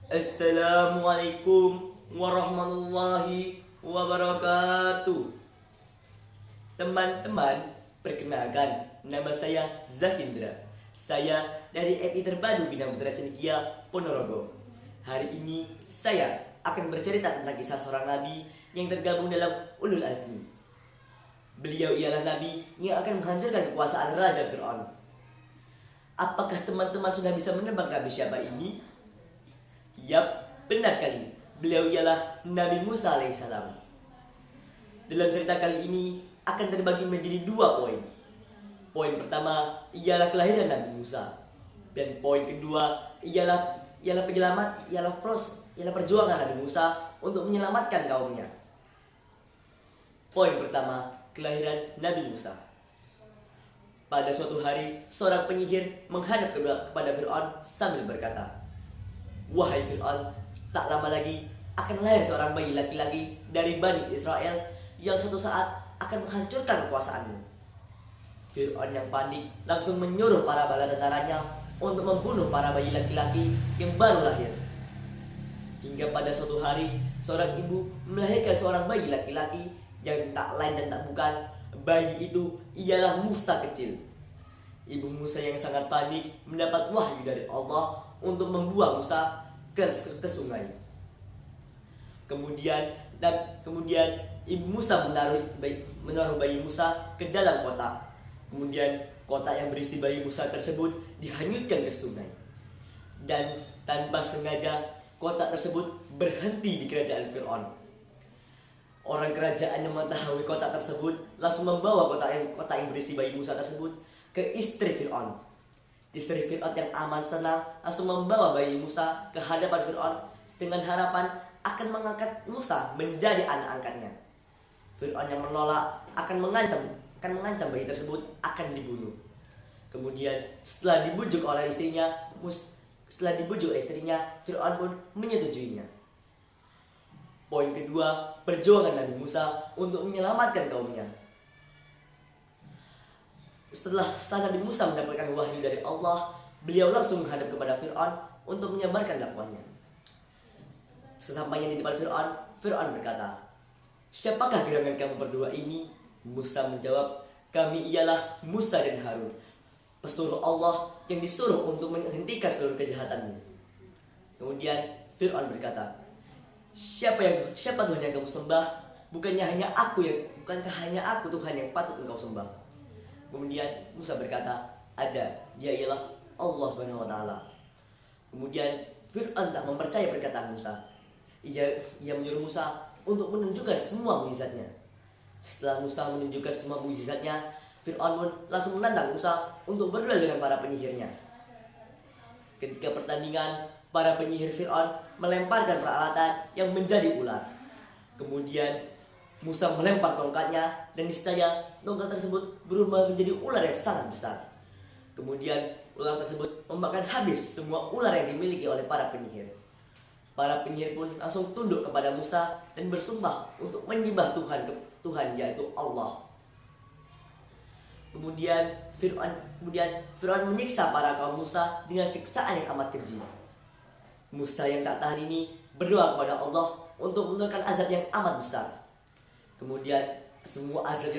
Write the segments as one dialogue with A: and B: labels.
A: Assalamualaikum warahmatullahi wabarakatuh. Teman-teman, perkenalkan, nama saya Zahindra. Saya dari FI Terpadu Bina Putra Cendekia, Ponorogo. Hari ini saya akan bercerita tentang kisah seorang nabi yang tergabung dalam Ulul Azmi. Beliau ialah nabi yang akan menghancurkan kekuasaan Raja Fir'aun. Apakah teman-teman sudah bisa menebak nabi siapa ini? Yap, benar sekali. Beliau ialah Nabi Musa alaihissalam. Dalam cerita kali ini akan terbagi menjadi dua poin. Poin pertama ialah kelahiran Nabi Musa, dan poin kedua ialah perjuangan Nabi Musa untuk menyelamatkan kaumnya. Poin pertama, kelahiran Nabi Musa. Pada suatu hari, seorang penyihir menghadap kepada Fir'aun sambil berkata, "Wahai Fir'aun, tak lama lagi akan lahir seorang bayi laki-laki dari Bani Israel yang suatu saat akan menghancurkan kekuasaanmu." Fir'aun yang panik langsung menyuruh para bala tentaranya untuk membunuh para bayi laki-laki yang baru lahir. Hingga pada suatu hari, seorang ibu melahirkan seorang bayi laki-laki yang tak lain dan tak bukan, bayi itu ialah Musa kecil. Ibu Musa yang sangat panik mendapat wahyu dari Allah untuk membuang Musa ke sungai. Kemudian Ibu Musa menaruh bayi Musa ke dalam kotak. Kemudian kotak yang berisi bayi Musa tersebut dihanyutkan ke sungai. Dan tanpa sengaja kotak tersebut berhenti di kerajaan Fir'aun. Orang kerajaan yang mengetahui kotak tersebut langsung membawa kotak yang berisi bayi Musa tersebut ke istri Fir'aun. Istri Fir'aun yang aman senang langsung membawa bayi Musa ke hadapan Fir'aun dengan harapan akan mengangkat Musa menjadi anak angkatnya. Fir'aun yang menolak akan mengancam bayi tersebut akan dibunuh. Kemudian setelah dibujuk oleh istrinya, Fir'aun pun menyetujuinya. Poin kedua, perjuangan Nabi Musa untuk menyelamatkan kaumnya. Setelah Nabi Musa mendapatkan wahyu dari Allah, beliau langsung menghadap kepada Fir'aun untuk menyebarkan dakwahnya. Sesampainya di depan Fir'aun berkata, "Siapakah gerangan kamu berdua ini?" Musa menjawab, "Kami ialah Musa dan Harun, pesuruh Allah yang disuruh untuk menghentikan seluruh kejahatanmu." Kemudian Fir'aun berkata, Siapa Tuhan yang kamu sembah? Bukankah hanya aku Tuhan yang patut engkau sembah?" Kemudian Musa berkata, "Ada, dia ialah Allah Subhanahu wa taala." Kemudian Fir'aun tak mempercayai perkataan Musa. Ia menyuruh Musa untuk menunjukkan semua mukjizatnya. Setelah Musa menunjukkan semua mukjizatnya, Fir'aun pun langsung menantang Musa untuk berduel dengan para penyihirnya. Ketika pertandingan, para penyihir Fir'aun melemparkan peralatan yang menjadi ular. Kemudian Musa melempar tongkatnya, dan niscaya tongkat tersebut berubah menjadi ular yang sangat besar. Kemudian ular tersebut memakan habis semua ular yang dimiliki oleh para penyihir. Para penyihir pun langsung tunduk kepada Musa dan bersumpah untuk menyembah Tuhan yaitu Allah. Kemudian Fir'aun menyiksa para kaum Musa dengan siksaan yang amat keji. Musa yang tak tahan ini berdoa kepada Allah untuk menurunkan azab yang amat besar. Kemudian semua azab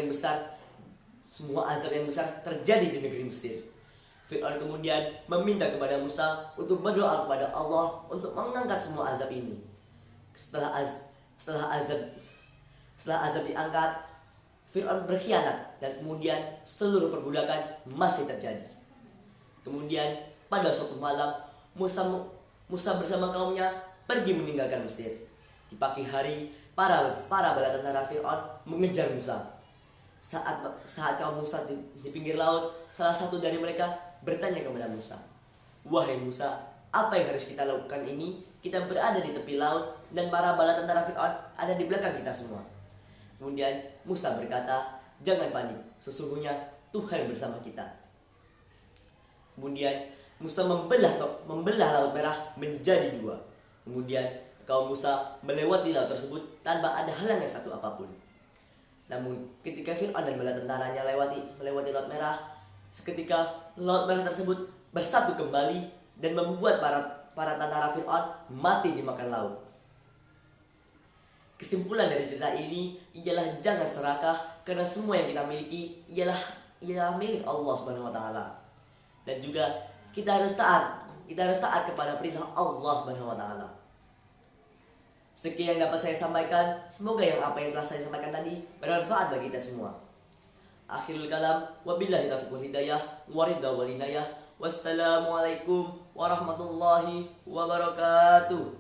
A: yang besar terjadi di negeri Mesir. Fir'aun kemudian meminta kepada Musa untuk berdoa kepada Allah untuk mengangkat semua azab ini. Setelah azab diangkat, Fir'aun berkhianat dan kemudian seluruh perbudakan masih terjadi. Kemudian pada suatu malam Musa bersama kaumnya pergi meninggalkan Mesir. Di pagi hari, para bala tentara Fir'aun mengejar Musa. Saat kaum Musa di pinggir laut, salah satu dari mereka bertanya kepada Musa, "Wahai Musa, apa yang harus kita lakukan ini? Kita berada di tepi laut dan para bala tentara Fir'aun ada di belakang kita semua." Kemudian Musa berkata, "Jangan panik, sesungguhnya Tuhan bersama kita." Kemudian Musa membelah laut merah menjadi dua. Kemudian kaum Musa melewati laut tersebut tanpa ada halangan satu apapun. Namun ketika Fir'aun dan bala tentaranya melewati laut merah, seketika laut merah tersebut bersatu kembali dan membuat para para tentara Fir'aun mati dimakan laut. Kesimpulan dari cerita ini ialah jangan serakah, karena semua yang kita miliki ialah milik Allah Subhanahu wa taala. Dan juga kita harus taat kepada perintah Allah Subhanahu wa taala. Sekian yang dapat saya sampaikan, semoga apa yang telah saya sampaikan tadi bermanfaat bagi kita semua. Akhirul kalam, wabillahi taufiq wal hidayah, waridha wal inayah. Wassalamualaikum warahmatullahi wabarakatuh.